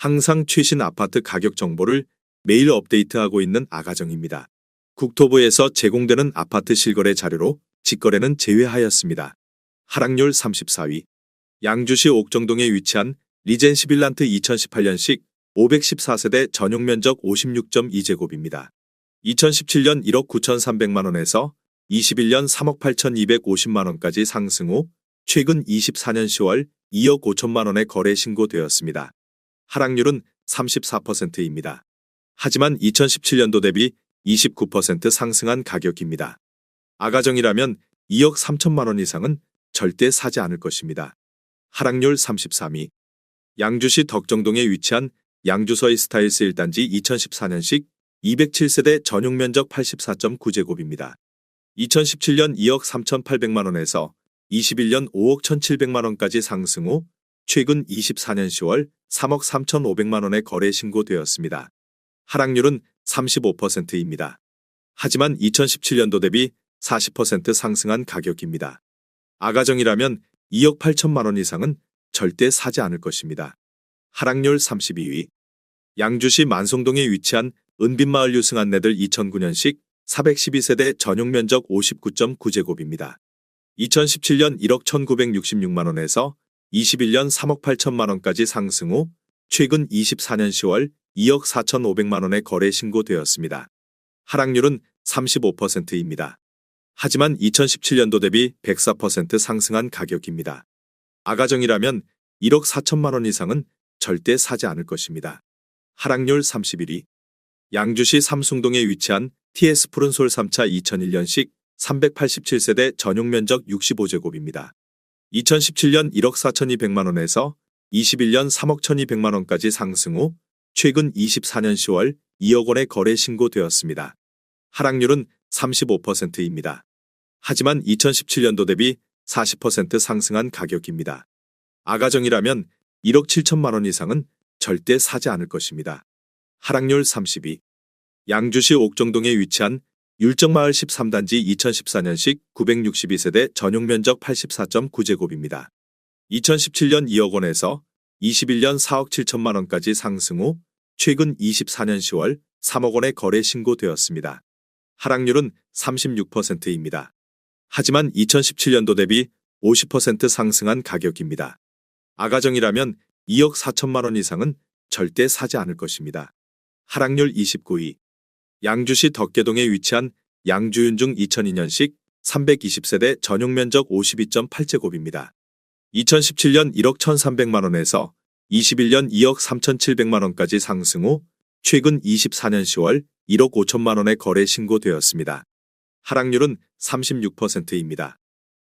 항상 최신 아파트 가격 정보를 매일 업데이트하고 있는 아가정입니다. 국토부에서 제공되는 아파트 실거래 자료로 직거래는 제외하였습니다. 하락률 34위. 양주시 옥정동에 위치한 리젠시 빌란트 2018년식 514세대 전용 면적 56.2제곱입니다. 2017년 1억 9,300만원에서 21년 3억 8,250만원까지 상승 후 최근 24년 10월 2억 5천만원에 거래 신고되었습니다. 하락률은 34%입니다. 하지만 2017년도 대비 29% 상승한 가격입니다. 아가정이라면 2억 3천만원 이상은 절대 사지 않을 것입니다. 하락률 33위. 양주시 덕정동에 위치한 양주서이 스타일스 1단지 2014년식 207세대 전용 면적 84.9제곱입니다. 2017년 2억 3,800만원에서 21년 5억 1,700만원까지 상승 후 최근 24년 10월 3억 3,500만원에 거래 신고되었습니다. 하락률은 35%입니다. 하지만 2017년도 대비 40% 상승한 가격입니다. 아가정이라면 2억 8천만원 이상은 절대 사지 않을 것입니다. 하락률 32위. 양주시 만송동에 위치한 은빛마을 유승안내들 2009년식 412세대 전용 면적 59.9제곱입니다. 2017년 1억 1,966만원에서 21년 3억 8천만원까지 상승 후 최근 24년 10월 2억 4,500만원에 거래 신고되었습니다. 하락률은 35%입니다. 하지만 2017년도 대비 104% 상승한 가격입니다. 아가정이라면 1억 4천만원 이상은 절대 사지 않을 것입니다. 하락률 31위. 양주시 삼숭동에 위치한 TS 푸른솔 3차 2001년식 387세대 전용 면적 65제곱입니다. 2017년 1억 4,200만원에서 21년 3억 1,200만원까지 상승 후 최근 24년 10월 2억 원에 거래 신고되었습니다. 하락률은 35%입니다. 하지만 2017년도 대비 40% 상승한 가격입니다. 아가정이라면 1억 7천만원 이상은 절대 사지 않을 것입니다. 하락률 32. 양주시 옥정동에 위치한 율정마을 13단지 2014년식 962세대 전용 면적 84.9제곱입니다. 2017년 2억 원에서 21년 4억 7천만원까지 상승 후 최근 24년 10월 3억 원에 거래 신고되었습니다. 하락률은 36%입니다. 하지만 2017년도 대비 50% 상승한 가격입니다. 아가정이라면 2억 4천만원 이상은 절대 사지 않을 것입니다. 하락률 29위. 양주시 덕계동에 위치한 양주윤중 2002년식 320세대 전용 면적 52.8제곱입니다. 2017년 1억 1,300만원에서 21년 2억 3,700만원까지 상승 후 최근 24년 10월 1억 5천만원에 거래 신고되었습니다. 하락률은 36%입니다.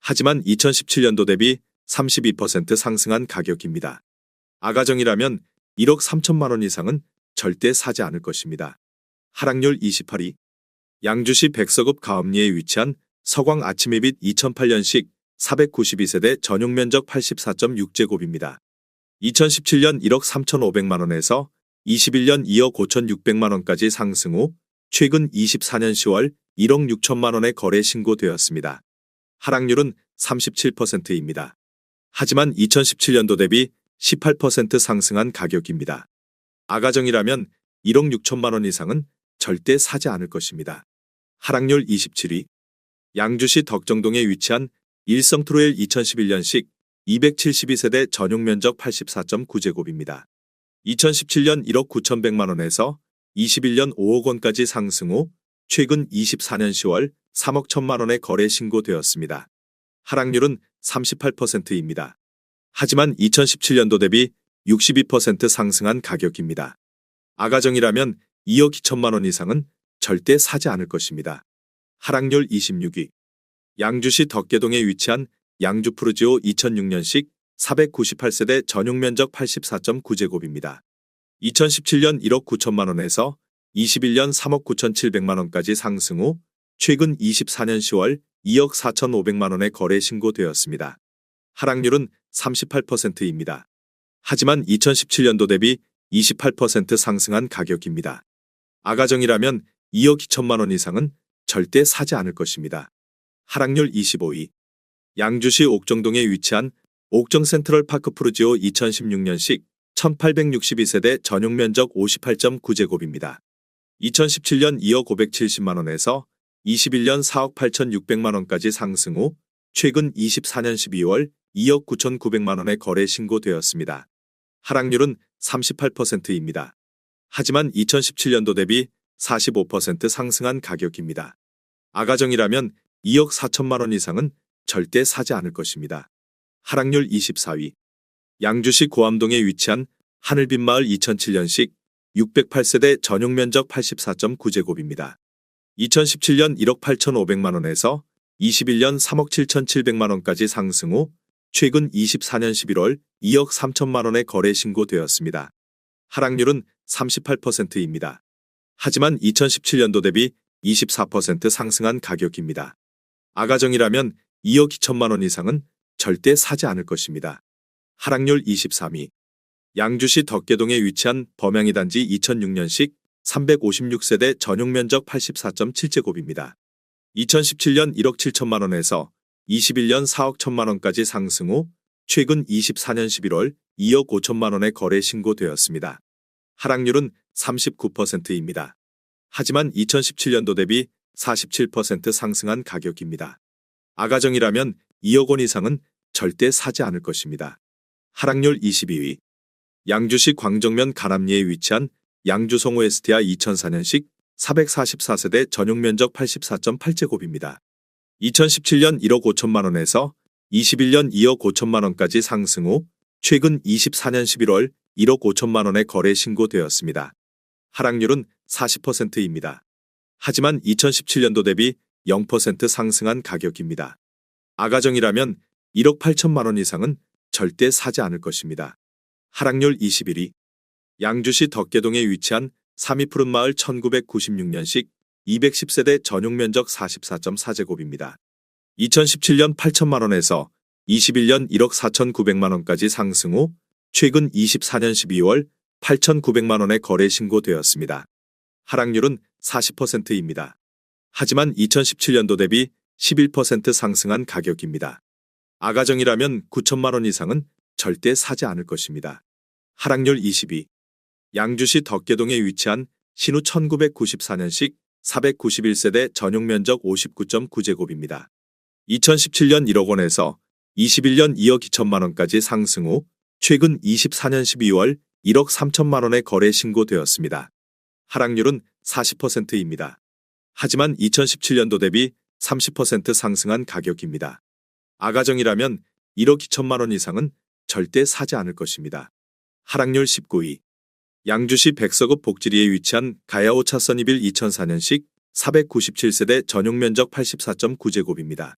하지만 2017년도 대비 32% 상승한 가격입니다. 아가정이라면 1억 3천만원 이상은 절대 사지 않을 것입니다. 하락률 28위. 양주시 백서급 가업리에 위치한 서광 아침해빛 2008년식 492세대 전용 면적 84.6제곱입니다. 2017년 1억 3,500만원에서 21년 2억 5,600만원까지 상승 후 최근 24년 10월 1억 6천만원에 거래 신고되었습니다. 하락률은 37%입니다. 하지만 2017년도 대비 18% 상승한 가격입니다. 아가정이라면 1억 6천만원 이상은 절대 사지 않을 것입니다. 하락률 27위. 양주시 덕정동에 위치한 일성트로엘 2011년식 272세대 전용 면적 84.9제곱입니다. 2017년 1억 9,100만원에서 21년 5억 원까지 상승 후 최근 24년 10월 3억 1천만원에 거래 신고되었습니다. 하락률은 38%입니다. 하지만 2017년도 대비 62% 상승한 가격입니다. 아가정이라면 2억 2천만원 이상은 절대 사지 않을 것입니다. 하락률 26위. 양주시 덕계동에 위치한 양주푸르지오 2006년식 498세대 전용 면적 84.9제곱입니다. 2017년 1억 9천만원에서 21년 3억 9,700만원까지 상승 후 최근 24년 10월 2억 4,500만원에 거래 신고되었습니다. 하락률은 38%입니다. 하지만 2017년도 대비 28% 상승한 가격입니다. 아가정이라면 2억 2천만원 이상은 절대 사지 않을 것입니다. 하락률 25위. 양주시 옥정동에 위치한 옥정 센트럴 파크 푸르지오 2016년식 1862세대 전용 면적 58.9제곱입니다. 2017년 2억 570만 원에서 21년 4억 8,600만 원까지 상승 후 최근 24년 12월 2억 9,900만 원에 거래 신고되었습니다. 하락률은 38%입니다. 하지만 2017년도 대비 45% 상승한 가격입니다. 아가정이라면 2억 4천만 원 이상은 절대 사지 않을 것입니다. 하락률 24위. 양주시 고암동에 위치한 하늘빛 마을 2007년식 608세대 전용 면적 84.9제곱입니다. 2017년 1억 8,500만 원에서 21년 3억 7,700만 원까지 상승 후 최근 24년 11월 2억 3천만 원에 거래 신고되었습니다. 하락률은 38%입니다. 하지만 2017년도 대비 24% 상승한 가격입니다. 아가정이라면 2억 2천만 원 이상은 절대 사지 않을 것입니다. 하락률 23위. 양주시 덕계동에 위치한 범양이 단지 2006년식 356세대 전용 면적 84.7제곱입니다. 2017년 1억 7천만 원에서 21년 4억 1천만 원까지 상승 후 최근 24년 11월 2억 5천만 원에 거래 신고되었습니다. 하락률은 39%입니다. 하지만 2017년도 대비 47% 상승한 가격입니다. 아가정이라면 2억 원 이상은 절대 사지 않을 것입니다. 하락률 22위. 양주시 광정면 가람리에 위치한 양주성호 에스티아 2004년식 444세대 전용 면적 84.8제곱입니다. 2017년 1억 5천만 원에서 21년 2억 5천만 원까지 상승 후 최근 24년 11월 1억 5천만 원에 거래 신고되었습니다. 하락률은 40%입니다. 하지만 2017년도 대비 0% 상승한 가격입니다. 아가정이라면 1억 8천만 원 이상은 절대 사지 않을 것입니다. 하락률 21위. 양주시 덕계동에 위치한 삼이 푸른 마을 1996년식 210세대 전용 면적 44.4제곱입니다. 2017년 8천만 원에서 21년 1억 4,900만 원까지 상승 후 최근 24년 12월 8,900만 원에 거래 신고되었습니다. 하락률은 40%입니다. 하지만 2017년도 대비 11% 상승한 가격입니다. 아가정이라면 9천만 원 이상은 절대 사지 않을 것입니다. 하락률 22. 양주시 덕계동에 위치한 신우 1994년식 491세대 전용 면적 59.9제곱입니다. 2017년 1억 원에서 21년 2억 2천만 원까지 상승 후 최근 24년 12월 1억 3천만 원에 거래 신고되었습니다. 하락률은 40%입니다. 하지만 2017년도 대비 30% 상승한 가격입니다. 아가정이라면 1억 2천만 원 이상은 절대 사지 않을 것입니다. 하락률 19위. 양주시 백서급 복지리에 위치한 가야오 차선이빌 2004년식 497세대 전용 면적 84.9제곱입니다.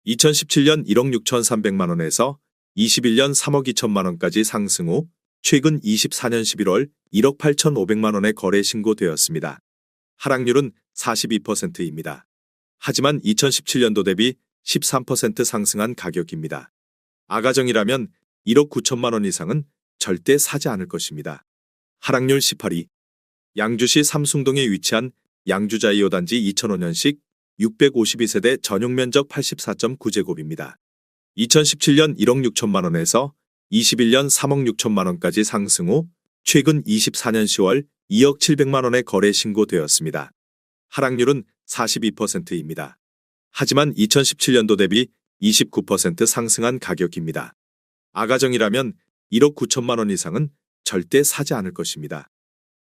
2017년 1억 6,300만 원에서 21년 3억 2천만 원까지 상승 후 최근 24년 11월 1억 8,500만 원에 거래 신고되었습니다. 하락률은 42%입니다. 하지만 2017년도 대비 13% 상승한 가격입니다. 아가정이라면 1억 9천만 원 이상은 절대 사지 않을 것입니다. 하락률 18위. 양주시 삼숭동에 위치한 양주자이오 단지 2005년식 652세대 전용 면적 84.9제곱입니다. 2017년 1억 6천만 원에서 21년 3억 6천만 원까지 상승 후 최근 24년 10월 2억 700만 원에 거래 신고되었습니다. 하락률은 42%입니다. 하지만 2017년도 대비 29% 상승한 가격입니다. 아가정이라면 1억 9천만 원 이상은 절대 사지 않을 것입니다.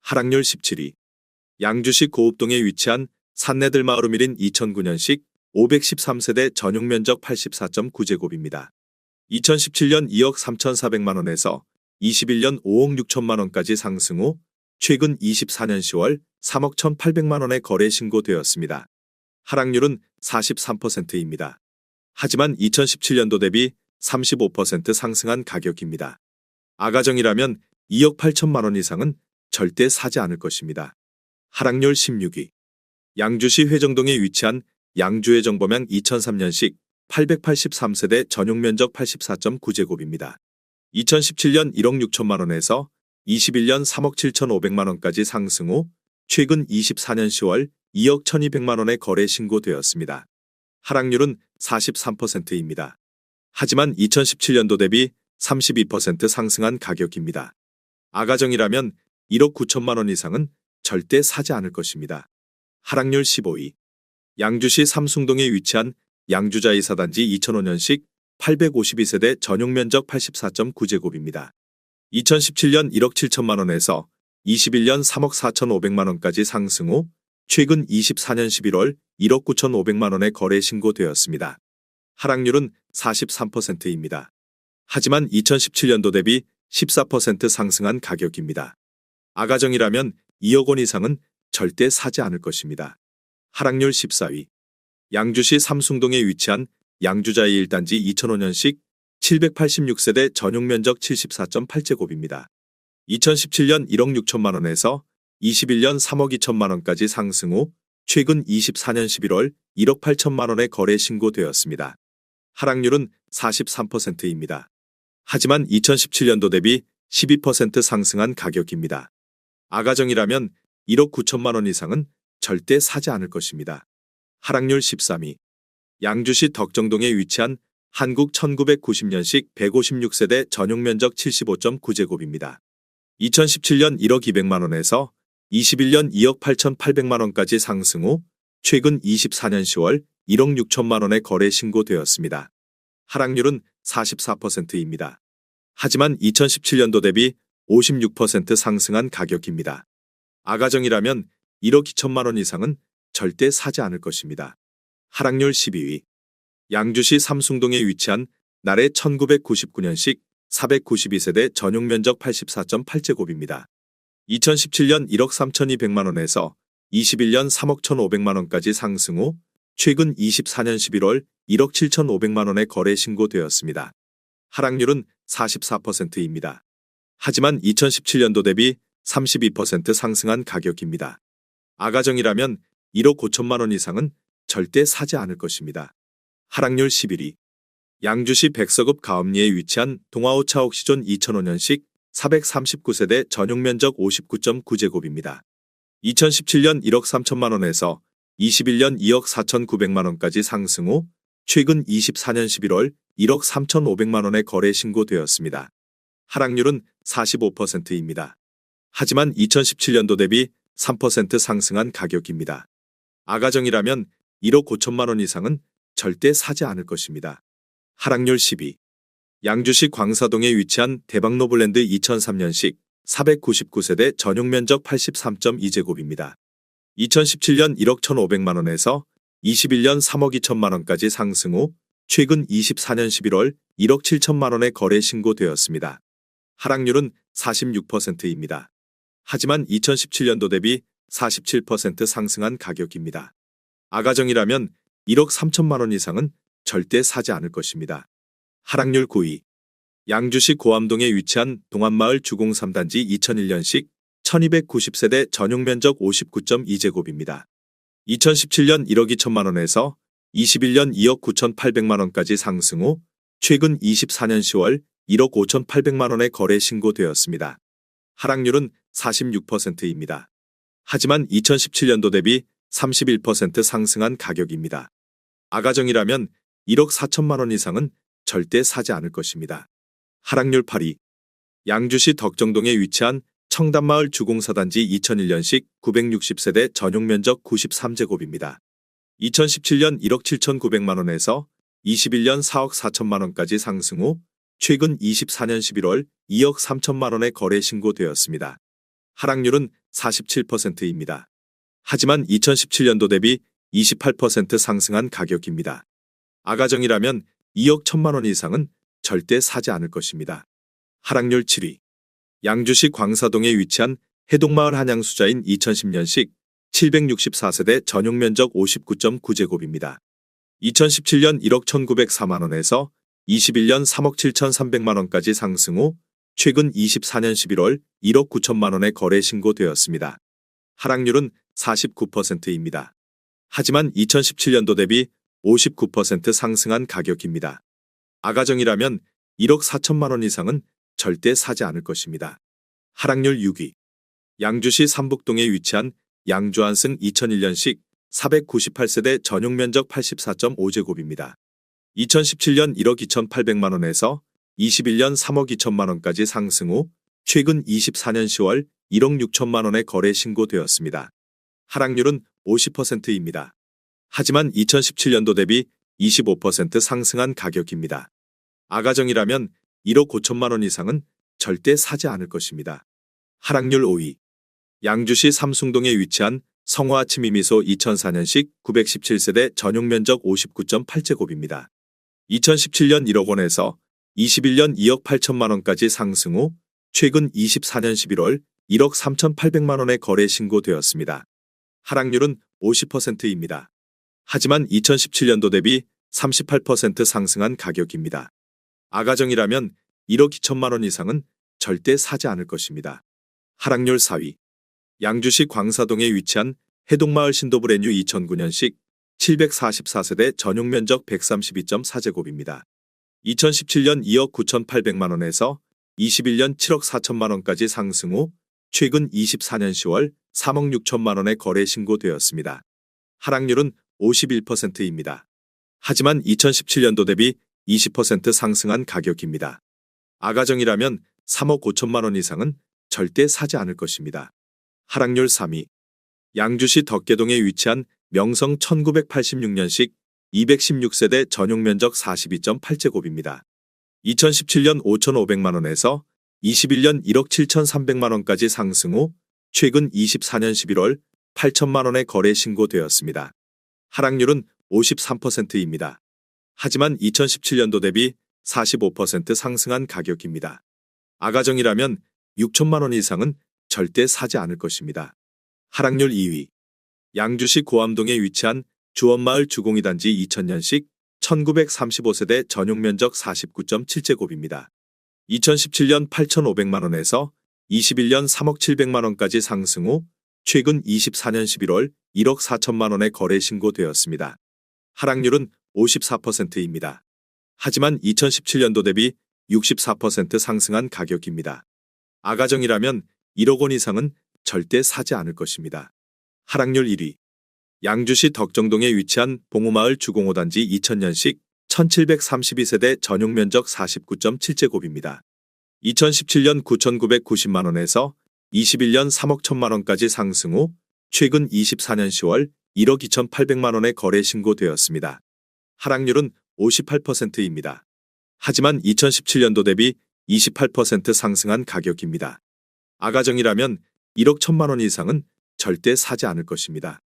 하락률 17위. 양주시 고읍동에 위치한 산내들 마을우밀인 2009년식 513세대 전용 면적 84.9제곱입니다. 2017년 2억 3,400만 원에서 21년 5억 6천만 원까지 상승 후 최근 24년 10월 3억 1,800만 원에 거래 신고되었습니다. 하락률은 43%입니다. 하지만 2017년도 대비 35% 상승한 가격입니다. 아가정이라면 2억 8천만 원 이상은 절대 사지 않을 것입니다. 하락률 16위. 양주시 회정동에 위치한 양주회정범양 2003년식 883세대 전용 면적 84.9제곱입니다. 2017년 1억 6천만 원에서 21년 3억 7,500만 원까지 상승 후 최근 24년 10월 2억 1,200만 원에 거래 신고되었습니다. 하락률은 43%입니다. 하지만 2017년도 대비 32% 상승한 가격입니다. 아가정이라면 1억 9천만 원 이상은 절대 사지 않을 것입니다. 하락률 15위. 양주시 삼숭동에 위치한 양주자이사단지 2005년식 852세대 전용면적 84.9제곱입니다. 2017년 1억 7천만 원에서 21년 3억 4,500만 원까지 상승 후 최근 24년 11월 1억 9,500만 원에 거래 신고되었습니다. 하락률은 43%입니다. 하지만 2017년도 대비 14% 상승한 가격입니다. 아가정이라면 2억 원 이상은 절대 사지 않을 것입니다. 하락률 14위. 양주시 삼숭동에 위치한 양주자이 1단지 2005년식 786세대 전용면적 74.8제곱입니다. 2017년 1억 6천만 원에서 21년 3억 2천만 원까지 상승 후 최근 24년 11월 1억 8천만 원에 거래 신고되었습니다. 하락률은 43%입니다. 하지만 2017년도 대비 12% 상승한 가격입니다. 아가정이라면 1억 9천만 원 이상은 절대 사지 않을 것입니다. 하락률 13위. 양주시 덕정동에 위치한 한국 1990년식 156세대 전용면적 75.9제곱입니다. 2017년 1억 200만 원에서 21년 2억 8,800만 원까지 상승 후 최근 24년 10월 1억 6천만 원에 거래 신고되었습니다. 하락률은 44%입니다. 하지만 2017년도 대비 56% 상승한 가격입니다. 아가정이라면 1억 2천만 원 이상은 절대 사지 않을 것입니다. 하락률 12위. 양주시 삼숭동에 위치한 나래 1999년식 492세대 전용면적 84.8제곱입니다. 2017년 1억 3,200만 원에서 21년 3억 1,500만 원까지 상승 후 최근 24년 11월 1억 7,500만 원에 거래 신고되었습니다. 하락률은 44%입니다. 하지만 2017년도 대비 32% 상승한 가격입니다. 아가정이라면 1억 5천만 원 이상은 절대 사지 않을 것입니다. 하락률 11위. 양주시 백서급 가업리에 위치한 동아오차 옥시존 2005년식 439세대 전용면적 59.9제곱입니다. 2017년 1억 3천만 원에서 21년 2억 4,900만 원까지 상승 후 최근 24년 11월 1억 3,500만 원에 거래 신고되었습니다. 하락률은 45%입니다. 하지만 2017년도 대비 3% 상승한 가격입니다. 아가정이라면 1억 5천만 원 이상은 절대 사지 않을 것입니다. 하락률 10위. 양주시 광사동에 위치한 대박노블랜드 2003년식 499세대 전용면적 83.2제곱입니다. 2017년 1억 1,500만 원에서 21년 3억 2천만 원까지 상승 후 최근 24년 11월 1억 7천만 원에 거래 신고되었습니다. 하락률은 46%입니다. 하지만 2017년도 대비 47% 상승한 가격입니다. 아가정이라면 1억 3천만 원 이상은 절대 사지 않을 것입니다. 하락률 9위. 양주시 고암동에 위치한 동안마을 주공 3단지 2001년식 1290세대 전용면적 59.2제곱입니다. 2017년 1억 2천만 원에서 21년 2억 9,800만 원까지 상승 후 최근 24년 10월 1억 5,800만 원에 거래 신고되었습니다. 하락률은 46%입니다. 하지만 2017년도 대비 31% 상승한 가격입니다. 아가정이라면 1억 4천만 원 이상은 절대 사지 않을 것입니다. 하락률 8위. 양주시 덕정동에 위치한 청담마을 주공사단지 2001년식 960세대 전용면적 93제곱입니다. 2017년 1억 7,900만 원에서 21년 4억 4천만 원까지 상승 후 최근 24년 11월 2억 3천만 원에 거래 신고되었습니다. 하락률은 47%입니다. 하지만 2017년도 대비 28% 상승한 가격입니다. 아가정이라면 2억 1천만 원 이상은 절대 사지 않을 것입니다. 하락률 7위. 양주시 광사동에 위치한 해동마을 한양수자인 2010년식 764세대 전용면적 59.9제곱입니다. 2017년 1억 1,904만 원에서 21년 3억 7,300만 원까지 상승 후 최근 24년 11월 1억 9천만 원에 거래 신고되었습니다. 하락률은 49%입니다. 하지만 2017년도 대비 59% 상승한 가격입니다. 아가정이라면 1억 4천만 원 이상은 절대 사지 않을 것입니다. 하락률 6위. 양주시 삼북동에 위치한 양주안승 2001년식 498세대 전용면적 84.5제곱입니다. 2017년 1억 2,800만 원에서 21년 3억 2천만 원까지 상승 후 최근 24년 10월 1억 6천만 원의 거래 신고되었습니다. 하락률은 50%입니다. 하지만 2017년도 대비 25% 상승한 가격입니다. 아가정이라면 1억 5천만 원 이상은 절대 사지 않을 것입니다. 하락률 5위. 양주시 삼숭동에 위치한 성화 치미미소 2004년식 917세대 전용 면적 59.8제곱입니다. 2017년 1억 원에서 21년 2억 8천만 원까지 상승 후 최근 24년 11월 1억 3,800만 원의 거래 신고되었습니다. 하락률은 50%입니다. 하지만 2017년도 대비 38% 상승한 가격입니다. 아가정이라면 1억 2천만 원 이상은 절대 사지 않을 것입니다. 하락률 4위. 양주시 광사동에 위치한 해동마을 신도브랜뉴 2009년식 744세대 전용 면적 132.4제곱입니다. 2017년 2억 9,800만 원에서 21년 7억 4천만 원까지 상승 후 최근 24년 10월 3억 6천만 원의 거래 신고되었습니다. 하락률은 51%입니다. 하지만 2017년도 대비 20% 상승한 가격입니다. 아가정이라면 3억 5천만 원 이상은 절대 사지 않을 것입니다. 하락률 3위. 양주시 덕계동에 위치한 명성 1986년식 216세대 전용 면적 42.8제곱입니다. 2017년 5,500만 원에서 21년 1억 7,300만 원까지 상승 후 최근 24년 11월 8천만 원의 거래 신고되었습니다. 하락률은 53%입니다. 하지만 2017년도 대비 45% 상승한 가격입니다. 아가정이라면 6천만 원 이상은 절대 사지 않을 것입니다. 하락률 2위. 양주시 고암동에 위치한 주원마을 주공이단지 2000년식 1935세대 전용 면적 49.7제곱입니다. 2017년 8,500만 원에서 21년 3억 700만 원까지 상승 후 최근 24년 11월 1억 4천만 원의 거래 신고되었습니다. 하락률은 54%입니다. 하지만 2017년도 대비 64% 상승한 가격입니다. 아가정이라면 1억 원 이상은 절대 사지 않을 것입니다. 하락률 1위. 양주시 덕정동에 위치한 봉우마을 주공호단지 2000년식 1732세대 전용 면적 49.7제곱입니다. 2017년 9,990만 원에서 21년 3억 1천만 원까지 상승 후 최근 24년 10월 1억 2,800만 원의 거래 신고되었습니다. 하락률은 58%입니다. 하지만 2017년도 대비 28% 상승한 가격입니다. 아가정이라면 1억 1천만 원 이상은 절대 사지 않을 것입니다.